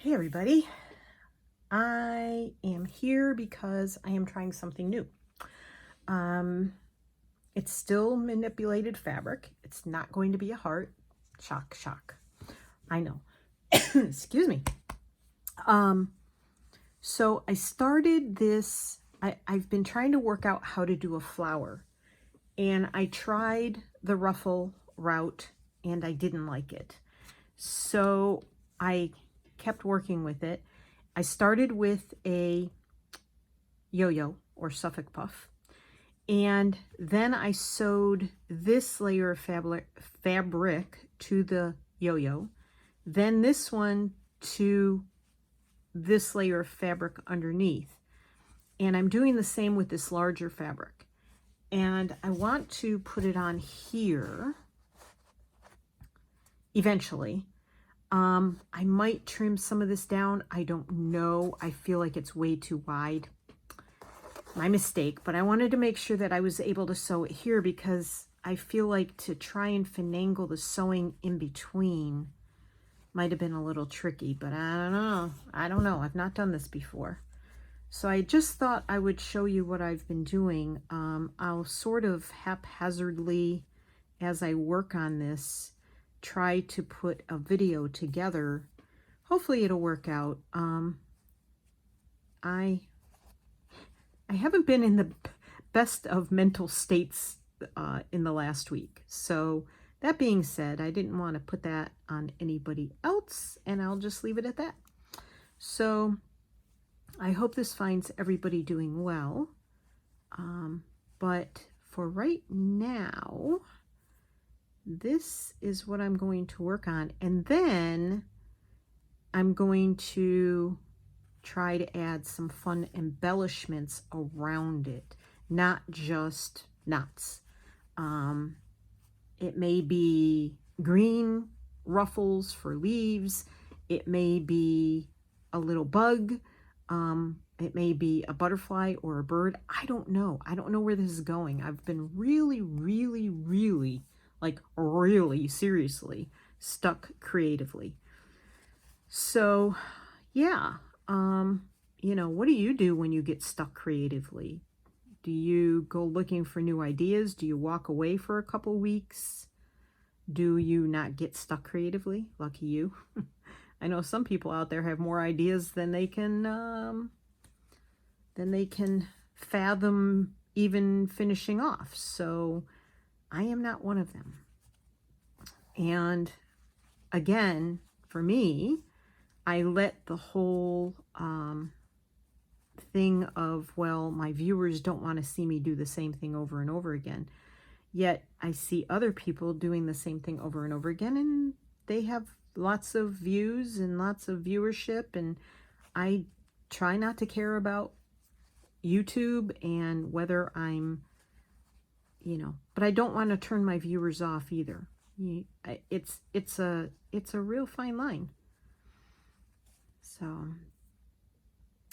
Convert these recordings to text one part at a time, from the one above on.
Hey everybody, I am here because I am trying something new. Um, it's still manipulated fabric. It's not going to be a heart. Shock, shock. I know. Excuse me. Um, so I started this, I've been trying to work out how to do a flower, and I tried the ruffle route and I didn't like it. So I kept working with it. I started with a yo-yo or Suffolk puff. And then I sewed this layer of fabric to the yo-yo, then this one to this layer of fabric underneath. And I'm doing the same with this larger fabric. And I want to put it on here eventually. I might trim some of this down. I don't know. I feel like it's way too wide. My mistake, but I wanted to make sure that I was able to sew it here because I feel like to try and finagle the sewing in between might have been a little tricky, but I don't know. I've not done this before. So I just thought I would show you what I've been doing. I'll sort of haphazardly, as I work on this, try to put a video together. Hopefully it'll work out. I haven't been in the best of mental states in the last week. So that being said, I didn't want to put that on anybody else, and I'll just leave it at that. So I hope this finds everybody doing well. But for right now, this is what I'm going to work on. And then I'm going to try to add some fun embellishments around it, not just knots. It may be green ruffles for leaves. It may be a little bug. It may be a butterfly or a bird. I don't know. I don't know where this is going. I've been really, like really seriously stuck creatively. So yeah, what do you do when you get stuck creatively? Do you go looking for new ideas? Do you walk away for a couple weeks? Do you not get stuck creatively? Lucky you. I know some people out there have more ideas than they can fathom even finishing off. So I am not one of them. And again, for me, I let the whole thing of, well, my viewers don't want to see me do the same thing over and over again. Yet I see other people doing the same thing over and over again, and they have lots of views and lots of viewership, and I try not to care about YouTube and whether I'm, but I don't want to turn my viewers off either. It's a real fine line. So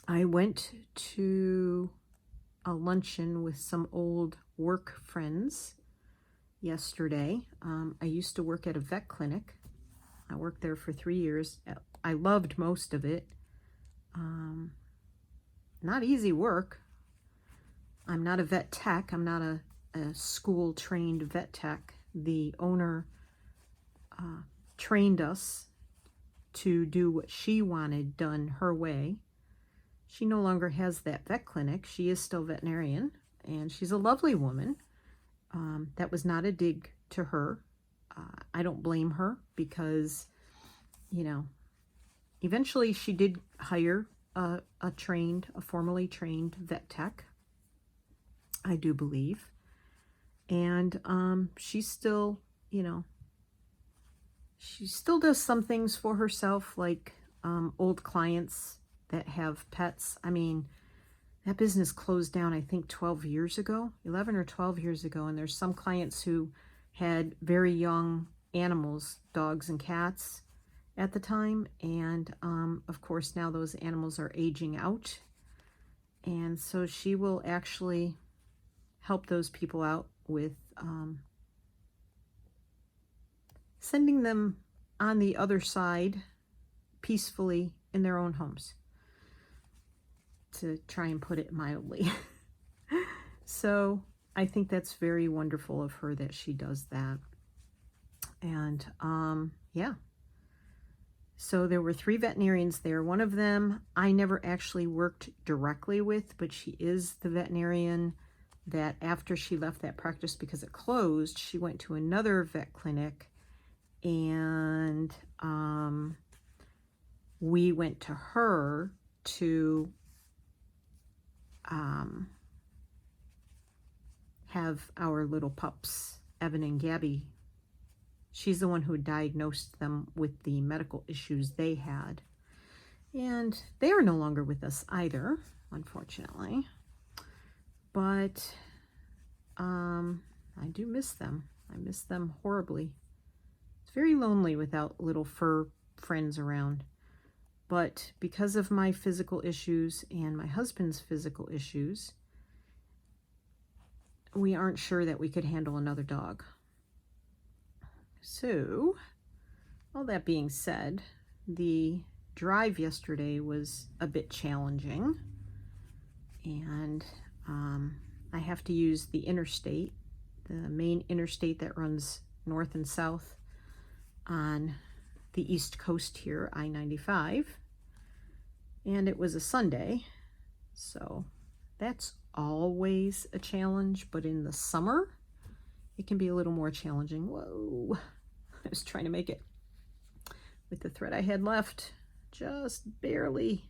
I went to a luncheon with some old work friends yesterday. I used to work at a vet clinic. I worked there for 3 years. I loved most of it. Not easy work. I'm not a vet tech. I'm not a school-trained vet tech. The owner trained us to do what she wanted done her way. She no longer has that vet clinic. She is still veterinarian, and she's a lovely woman. That was not a dig to her. I don't blame her because, eventually she did hire a formally trained vet tech, I do believe. And she's still, she still does some things for herself, like old clients that have pets. I mean, that business closed down, I think 12 years ago, 11 or 12 years ago. And there's some clients who had very young animals, dogs and cats at the time. And of course, now those animals are aging out. And so she will actually help those people out with sending them on the other side peacefully in their own homes, to try and put it mildly. So I think that's very wonderful of her that she does that. And yeah. So there were 3 veterinarians there. One of them I never actually worked directly with, but she is the veterinarian that after she left that practice because it closed, she went to another vet clinic, and we went to her to have our little pups, Evan and Gabby. She's the one who diagnosed them with the medical issues they had. And they are no longer with us either, unfortunately. But I do miss them. I miss them horribly. It's very lonely without little fur friends around. But because of my physical issues and my husband's physical issues, we aren't sure that we could handle another dog. So, all that being said, the drive yesterday was a bit challenging, and I have to use the interstate, the main interstate that runs north and south on the east coast here, I-95, and it was a Sunday, so that's always a challenge, but in the summer it can be a little more challenging. Whoa, I was trying to make it with the thread I had left, just barely.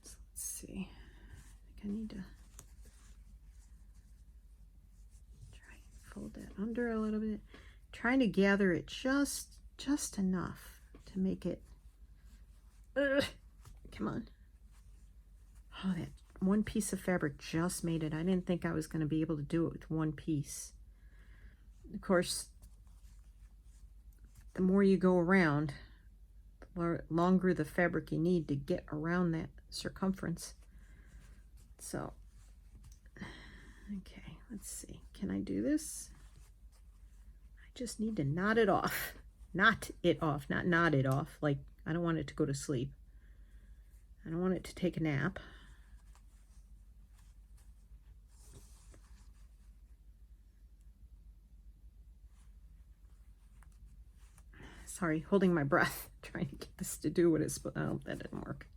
So let's see, I think I need to try and fold that under a little bit, trying to gather it just enough to make it, come on. Oh, that one piece of fabric just made it. I didn't think I was going to be able to do it with one piece. Of course, the more you go around, the longer the fabric you need to get around that circumference. So, okay, let's see. Can I do this? I just need to knot it off. Knot it off, not knot it off. Like, I don't want it to go to sleep. I don't want it to take a nap. Sorry, holding my breath, trying to get this to do what it's supposed to. Oh, that didn't work.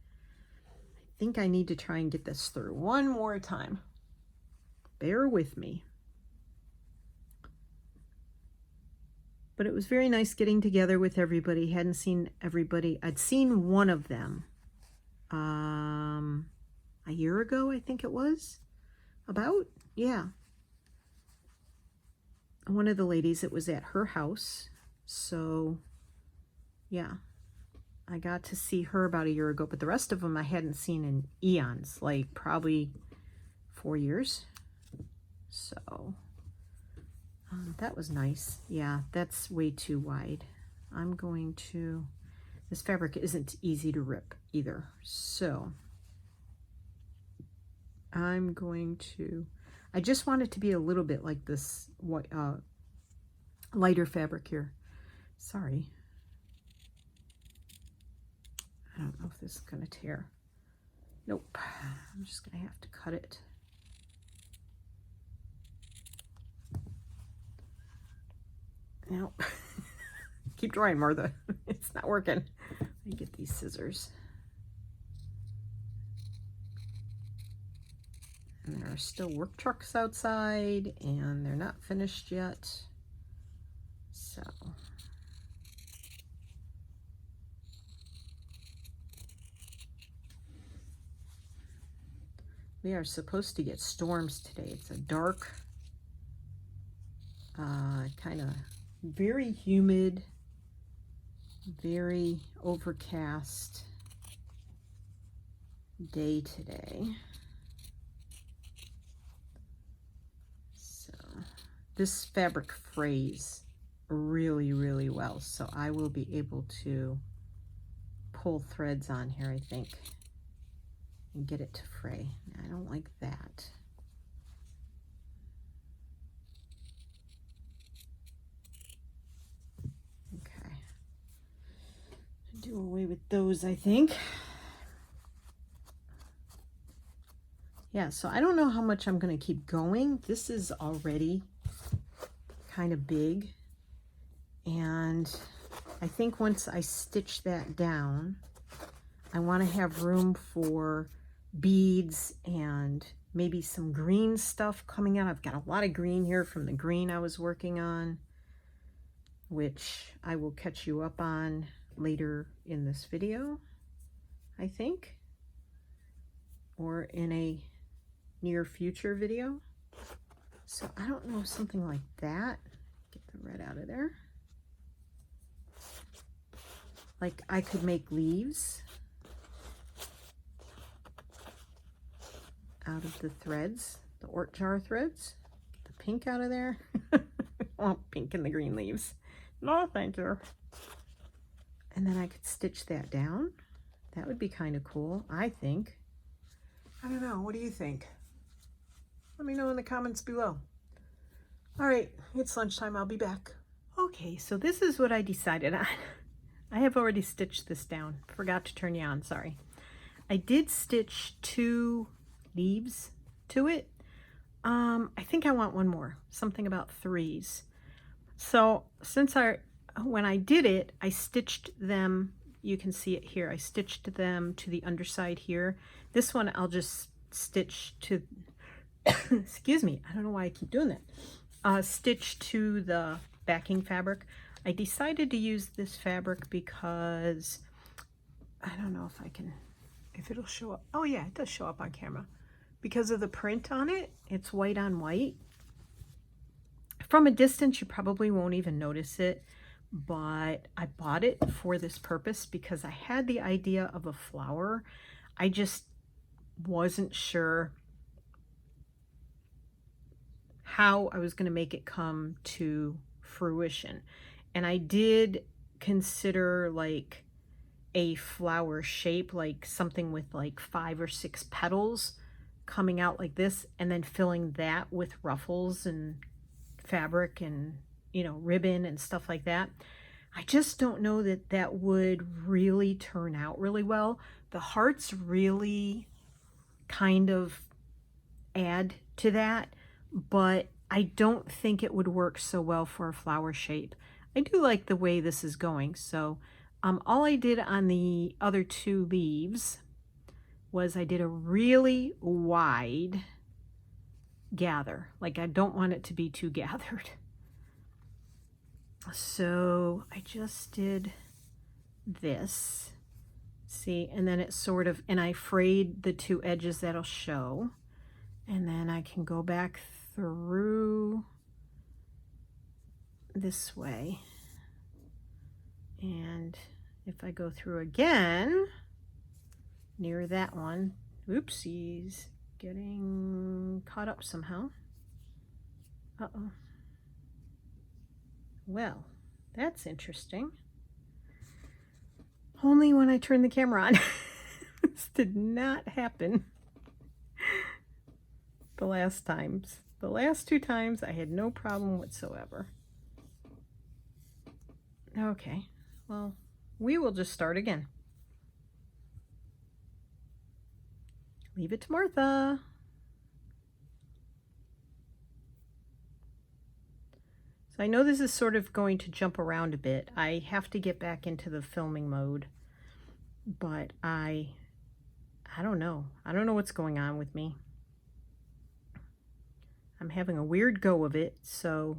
I think I need to try and get this through one more time. Bear with me. But it was very nice getting together with everybody. Hadn't seen everybody. I'd seen one of them a year ago, I think it was. About? Yeah. One of the ladies, it was at her house. So, yeah. I got to see her about a year ago, but the rest of them I hadn't seen in eons, like probably 4 years. So, that was nice. Yeah, that's way too wide. I'm going to, this fabric isn't easy to rip either. So, I'm going to, I just want it to be a little bit like this white, lighter fabric here. Sorry. I don't know if this is going to tear. Nope. I'm just going to have to cut it. Nope. Keep trying, Martha. It's not working. Let me get these scissors. And there are still work trucks outside, and they're not finished yet. So. We are supposed to get storms today. It's a dark, kind of very humid, very overcast day today. So this fabric frays really, really well. So I will be able to pull threads on here, I think, and get it to fray. I don't like that. do away with those, I think. Yeah, so I don't know how much I'm going to keep going. This is already kind of big. And I think once I stitch that down, I want to have room for beads and maybe some green stuff coming out. I've got a lot of green here from the green I was working on, which I will catch you up on later in this video, I think, or in a near future video. So I don't know, something like that. Get the red out of there. Like I could make leaves out of the threads, the Ort jar threads. Get the pink out of there. I want pink in the green leaves. No, thank you. And then I could stitch that down. That would be kind of cool, I think. I don't know, what do you think? Let me know in the comments below. All right, it's lunchtime, I'll be back. Okay, so this is what I decided on. I have already stitched this down. Forgot to turn you on, sorry. I did stitch 2 leaves to it. I think I want one more, something about 3s. So since when I did it, I stitched them, you can see it here, I stitched them to the underside here. This one I'll just stitch to, excuse me, I don't know why I keep doing that. Stitch to the backing fabric. I decided to use this fabric because, I don't know if it'll show up. Oh yeah, it does show up on camera. Because of the print on it, it's white on white. From a distance, you probably won't even notice it, but I bought it for this purpose because I had the idea of a flower. I just wasn't sure how I was going to make it come to fruition. And I did consider like a flower shape, like something with like 5 or 6 petals coming out like this, and then filling that with ruffles and fabric and, you know, ribbon and stuff like that. I just don't know that that would really turn out really well. The hearts really kind of add to that, but I don't think it would work so well for a flower shape. I do like the way this is going. So all I did on the other 2 leaves was I did a really wide gather. Like I don't want it to be too gathered. So I just did this, see, and then it sort of, and I frayed the 2 edges that'll show, and then I can go back through this way, and if I go through again near that one, oopsies, getting caught up somehow. Uh-oh. Well, that's interesting. Only when I turn the camera on. This did not happen the last times. The last 2 times I had no problem whatsoever. Okay, well, we will just start again. Leave it to Martha. So I know this is sort of going to jump around a bit. I have to get back into the filming mode, but I don't know. I don't know what's going on with me. I'm having a weird go of it, so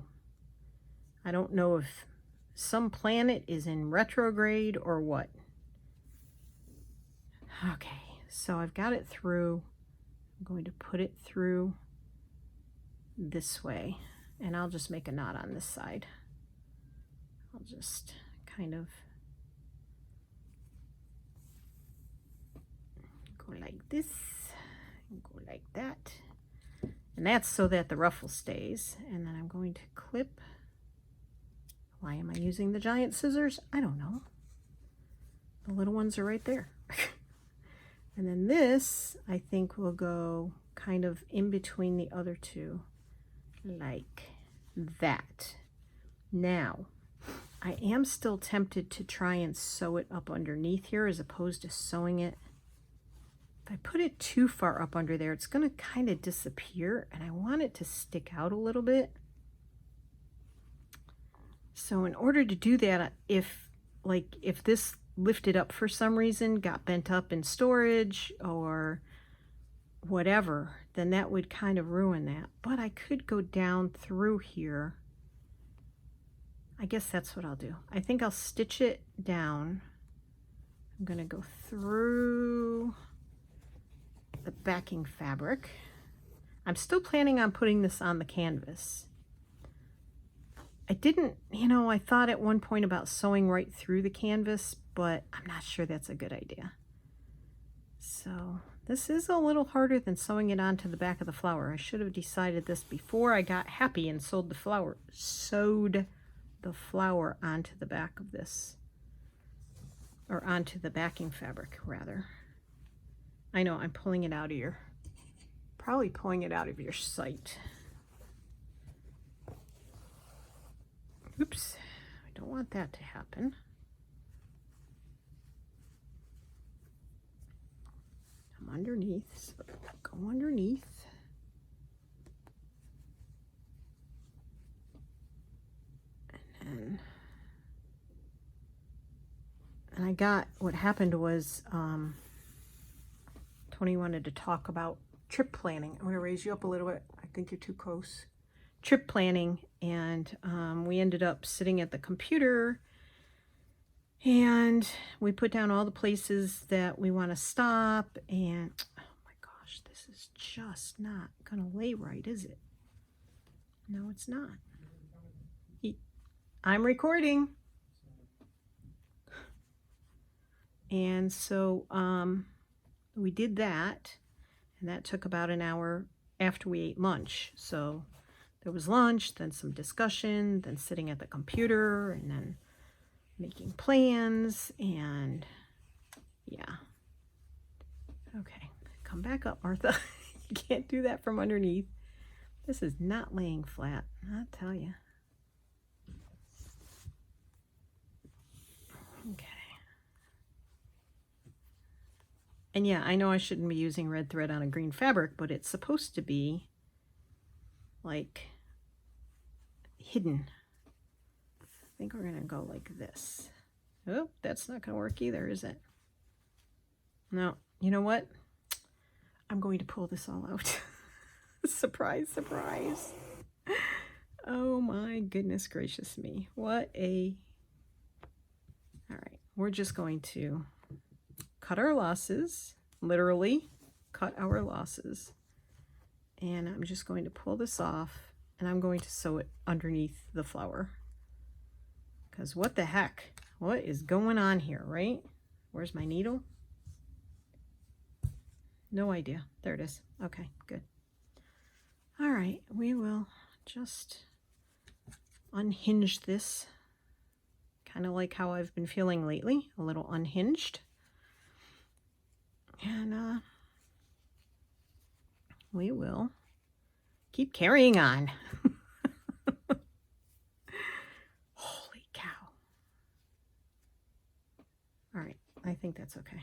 I don't know if some planet is in retrograde or what. Okay, so I've got it through. I'm going to put it through this way, and I'll just make a knot on this side. I'll just kind of go like this, and go like that. And that's so that the ruffle stays. And then I'm going to clip. Why am I using the giant scissors? I don't know. The little ones are right there. And then this, I think, will go kind of in between the other 2, like that. Now, I am still tempted to try and sew it up underneath here as opposed to sewing it. If I put it too far up under there, it's going to kind of disappear, and I want it to stick out a little bit. So in order to do that, if this lifted up for some reason, got bent up in storage or whatever, then that would kind of ruin that. But I could go down through here. I guess that's what I'll do. I think I'll stitch it down. I'm going to go through the backing fabric. I'm still planning on putting this on the canvas. I didn't, I thought at one point about sewing right through the canvas, but I'm not sure that's a good idea. So this is a little harder than sewing it onto the back of the flower. I should have decided this before I got happy and sewed the flower onto the back of this, or onto the backing fabric rather. I know I'm pulling it out of your, probably pulling it out of your sight. Oops, I don't want that to happen. I'm underneath, so go underneath. And I got, what happened was, Tony wanted to talk about trip planning. I'm going to raise you up a little bit. I think you're too close. Trip planning, and we ended up sitting at the computer, and we put down all the places that we want to stop, and oh my gosh, this is just not going to lay right, is it? No, it's not. I'm recording. And so we did that, and that took about an hour after we ate lunch. So there was lunch, then some discussion, then sitting at the computer, and then making plans, and yeah. Okay, come back up, Martha. You can't do that from underneath. This is not laying flat, I'll tell you. Okay. And yeah, I know I shouldn't be using red thread on a green fabric, but it's supposed to be like hidden. I think we're gonna go like this. Oh, that's not gonna work either, is it? No, you know what? I'm going to pull this all out. Surprise, surprise. Oh my goodness gracious me. What a... All right, we're just going to cut our losses, literally cut our losses. And I'm just going to pull this off, and I'm going to sew it underneath the flower. Because what the heck? What is going on here, right? Where's my needle? No idea. There it is. Okay, good. All right, we will just unhinge this. Kind of like how I've been feeling lately, a little unhinged. And we will keep carrying on. Holy cow. All right, I think that's okay.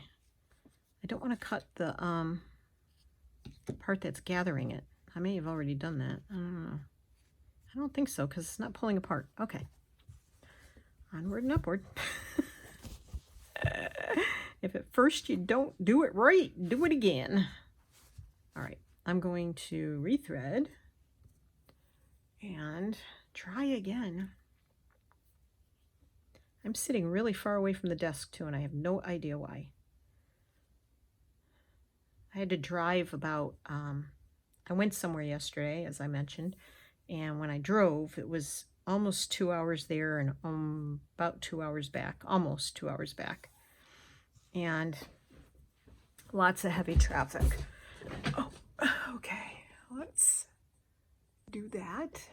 I don't want to cut the part that's gathering it. I may have already done that. I don't know. I don't think so, because it's not pulling apart. Okay. Onward and upward. If at first you don't do it right, do it again. All right, I'm going to rethread and try again. I'm sitting really far away from the desk too, and I have no idea why. I had to drive about, I went somewhere yesterday, as I mentioned, and when I drove, it was almost 2 hours there and about 2 hours back, almost 2 hours back. And lots of heavy traffic. Oh, okay, let's do that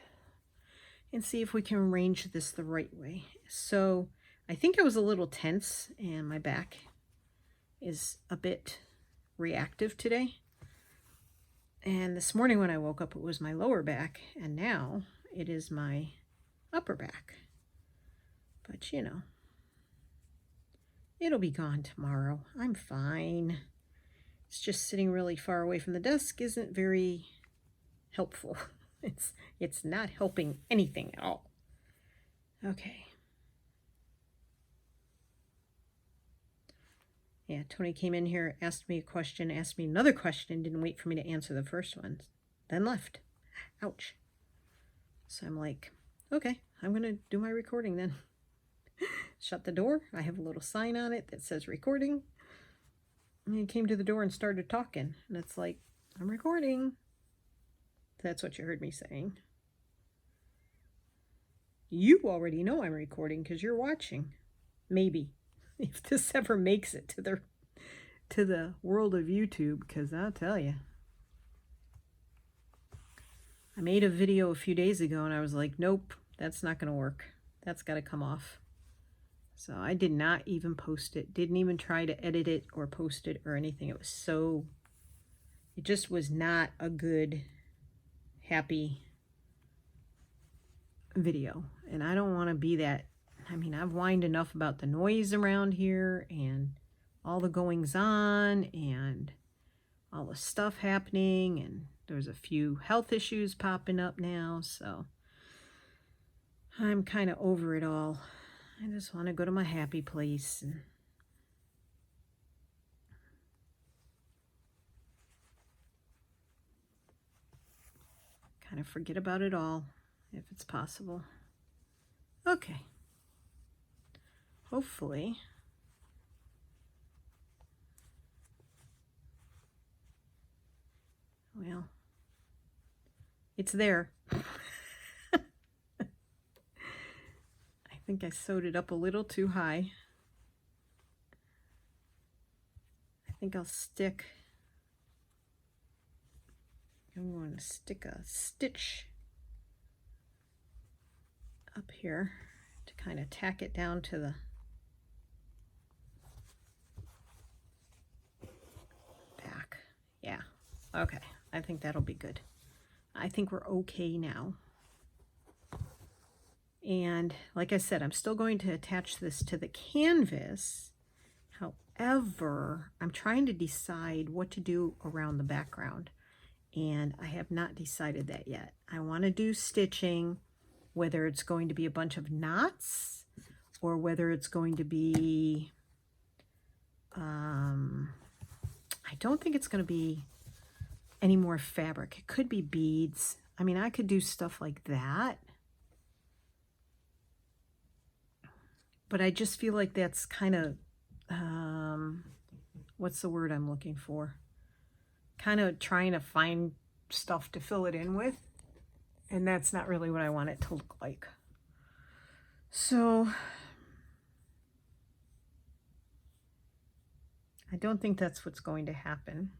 and see if we can arrange this the right way. So I think I was a little tense, and my back is a bit reactive today. And this morning when I woke up, it was my lower back, and now it is my upper back. But you know, it'll be gone tomorrow. I'm fine. It's just sitting really far away from the desk isn't very helpful. It's not helping anything at all. Okay. Yeah, Tony came in here, asked me a question, asked me another question, didn't wait for me to answer the first one, then left. Ouch. So I'm like, okay, I'm going to do my recording then. Shut the door. I have a little sign on it that says recording. And he came to the door and started talking. And it's like, I'm recording. That's what you heard me saying. You already know I'm recording because you're watching. Maybe. If this ever makes it to the world of YouTube, because I'll tell you. I made a video a few days ago and I was like, nope, that's not going to work. That's got to come off. So I did not even post it. Didn't even try to edit it or post it or anything. It just was not a good, happy video. And I don't want to be that. I mean, I've whined enough about the noise around here and all the goings on and all the stuff happening, and there's a few health issues popping up now, so I'm kind of over it all. I just want to go to my happy place and kind of forget about it all if it's possible. Okay. Hopefully well, it's there. I think I sewed it up a little too high. I think I'm going to stick a stitch up here to kind of tack it down to the back. Yeah, okay. I think that'll be good. I think we're okay now. And like I said, I'm still going to attach this to the canvas. However, I'm trying to decide what to do around the background. And I have not decided that yet. I want to do stitching, whether it's going to be a bunch of knots or whether it's going to be, I don't think it's going to be any more fabric. It could be beads. I mean, I could do stuff like that. But I just feel like that's kind of, what's the word I'm looking for? Kind of trying to find stuff to fill it in with. And that's not really what I want it to look like. So I don't think that's what's going to happen.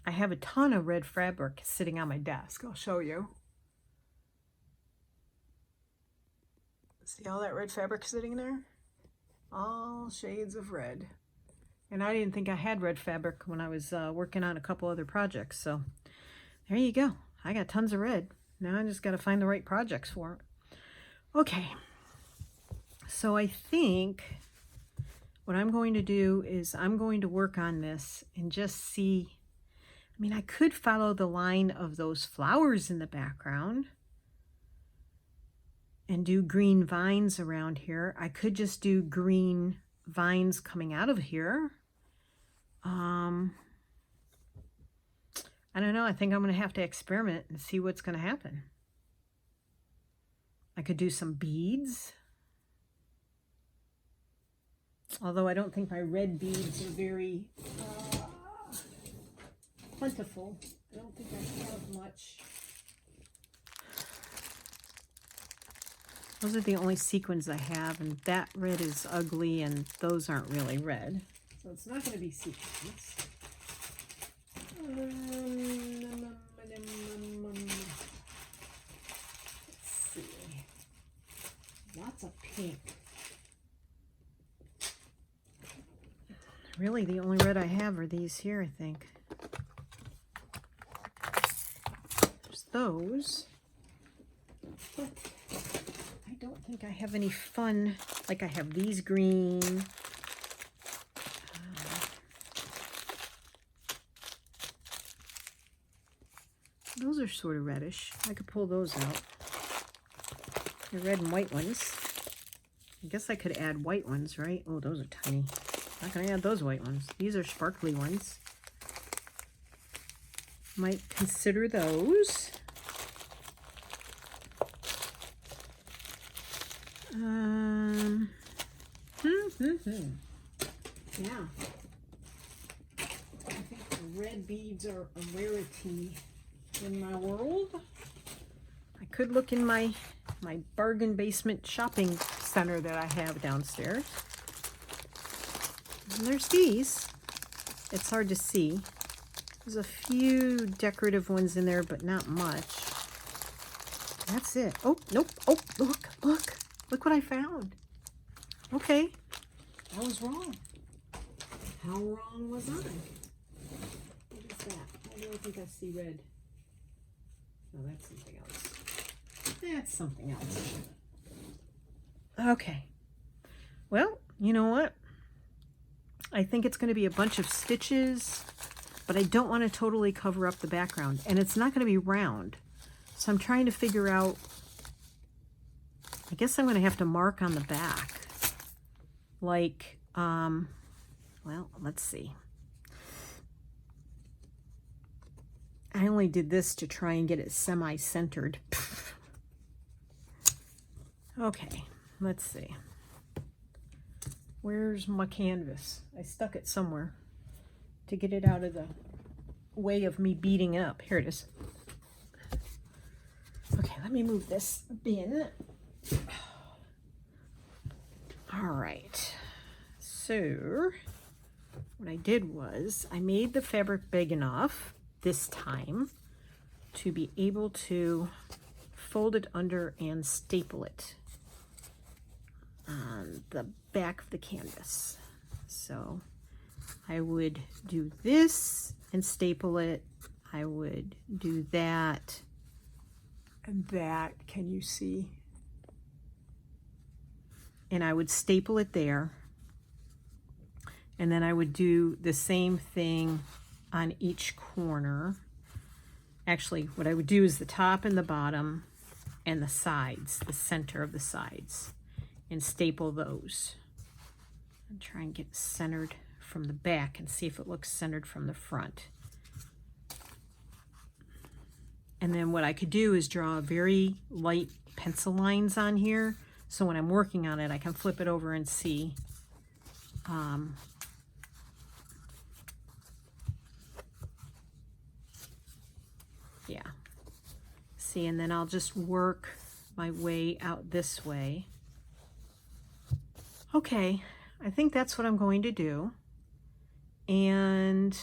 I have a ton of red fabric sitting on my desk. I'll show you. See all that red fabric sitting there? All shades of red. And I didn't think I had red fabric when I was working on a couple other projects. So there you go. I got tons of red. Now I just got to find the right projects for it. Okay. So I think what I'm going to do is I'm going to work on this and just see. I mean, I could follow the line of those flowers in the background and do green vines around here. I could just do green vines coming out of here. I don't know. I think I'm going to have to experiment and see what's going to happen. I could do some beads. Although I don't think my red beads are very plentiful. I don't think I have much. Those are the only sequins I have, and that red is ugly, and those aren't really red. So it's not going to be sequins. Let's see. Lots of pink. Really, the only red I have are these here, I think. There's those. But I don't think I have any fun. Like I have these green. Those are sort of reddish. I could pull those out. The red and white ones. I guess I could add white ones, right? Oh, those are tiny. Not going to add those white ones. These are sparkly ones. Might consider those. Yeah. I think the red beads are a rarity in my world. I could look in my bargain basement shopping center that I have downstairs. And there's these. It's hard to see. There's a few decorative ones in there, but not much. That's it. Oh, nope. Oh, look. Look what I found. Okay. I was wrong. How wrong was I? What is that? Why do I think I see red? No, that's something else. That's something else. Okay. Well, you know what? I think it's going to be a bunch of stitches, but I don't want to totally cover up the background. And it's not going to be round. So I'm trying to figure out, I guess I'm going to have to mark on the back. Like, well, let's see. I only did this to try and get it semi-centered. Okay, let's see. Where's my canvas? I stuck it somewhere to get it out of the way of me beating it up. Here it is. Okay, let me move this bin. All right. So what I did was I made the fabric big enough this time to be able to fold it under and staple it on the back of the canvas. So I would do this and staple it. I would do that and that. Can you see? And I would staple it there. And then I would do the same thing on each corner. Actually, what I would do is the top and the bottom and the sides, the center of the sides, and staple those. And try and get centered from the back and see if it looks centered from the front. And then what I could do is draw very light pencil lines on here. So when I'm working on it, I can flip it over and see. Yeah. See, and then I'll just work my way out this way. Okay, I think that's what I'm going to do. And,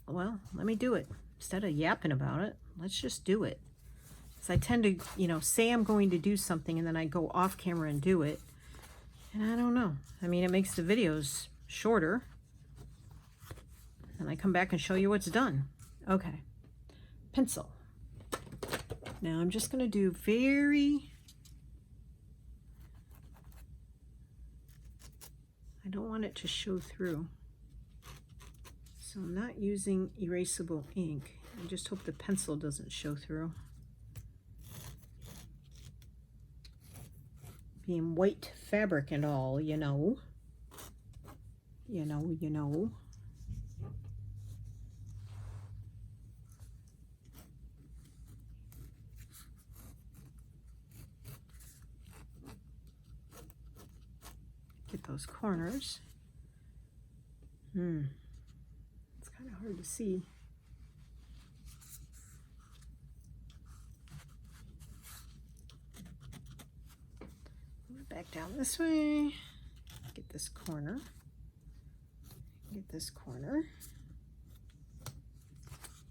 well, let me do it. Instead of yapping about it, let's just do it. So I tend to, you know, say I'm going to do something and then I go off camera and do it. And I don't know. I mean, it makes the videos shorter. And I come back and show you what's done. Okay. Pencil. Now I'm just going to do I don't want it to show through. So I'm not using erasable ink. I just hope the pencil doesn't show through. Being white fabric and all, you know. You know. Get those corners. It's kind of hard to see. Back down this way, get this corner,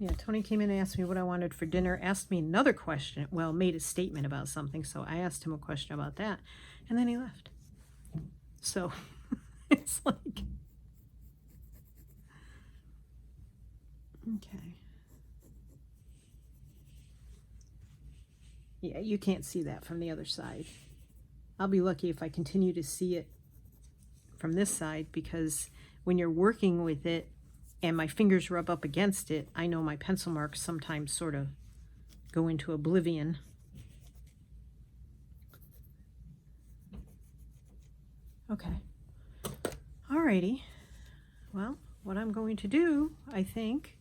Yeah, Tony came in and asked me what I wanted for dinner, asked me another question, well, made a statement about something, so I asked him a question about that, and then he left. So, it's like, okay. Yeah, you can't see that from the other side. I'll be lucky if I continue to see it from this side, because when you're working with it and my fingers rub up against it, I know my pencil marks sometimes sort of go into oblivion. Okay. Alrighty. Well, what I'm going to do, I think,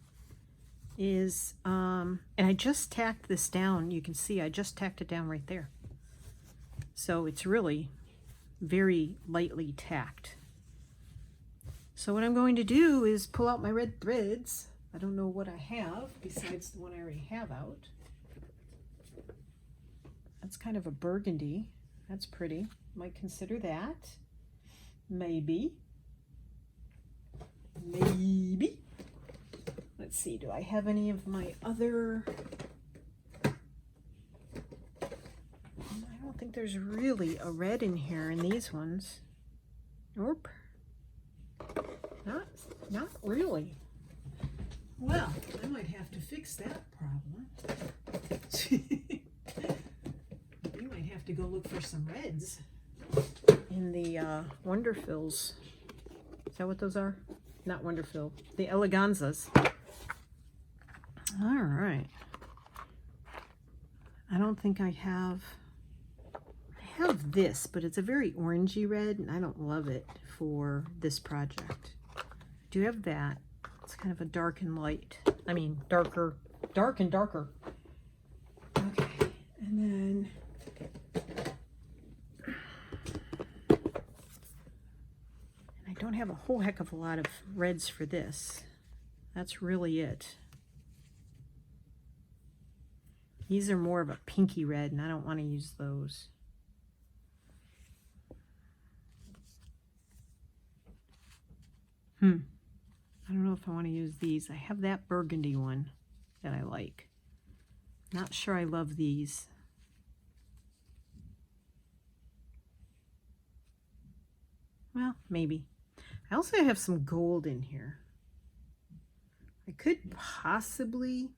is, and I just tacked this down. You can see I just tacked it down right there. So it's really very lightly tacked. So what I'm going to do is pull out my red threads. I don't know what I have besides the one I already have out. That's kind of a burgundy. That's pretty. Might consider that. Maybe. Maybe. Let's see, do I have any of my other... I don't think there's really a red in here in these ones. Nope. Not really. Well, I might have to fix that problem. We might have to go look for some reds in the Wonderfills. Is that what those are? Not Wonderfill. The Eleganzas. All right. I don't think I have this, but it's a very orangey red, and I don't love it for this project. I do have that. It's kind of a dark and light. I mean, darker, dark and darker. Okay, and then I don't have a whole heck of a lot of reds for this. That's really it. These are more of a pinky red, and I don't want to use those. I don't know if I want to use these. I have that burgundy one that I like. Not sure I love these. Well, maybe. I also have some gold in here. I could possibly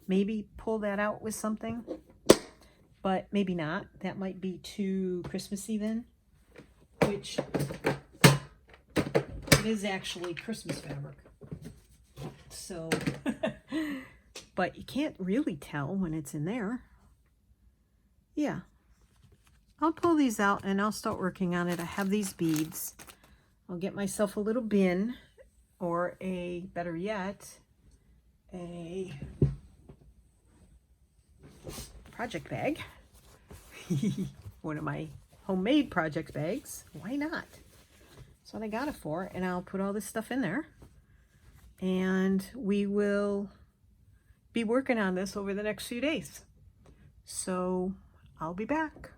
maybe pull that out with something, but maybe not. That might be too Christmassy then, which it is actually Christmas fabric. So, but you can't really tell when it's in there. Yeah. I'll pull these out and I'll start working on it. I have these beads. I'll get myself a little bin, or a, better yet, a project bag. One of my homemade project bags. Why not? That's what I got it for. And I'll put all this stuff in there. And we will be working on this over the next few days. So I'll be back.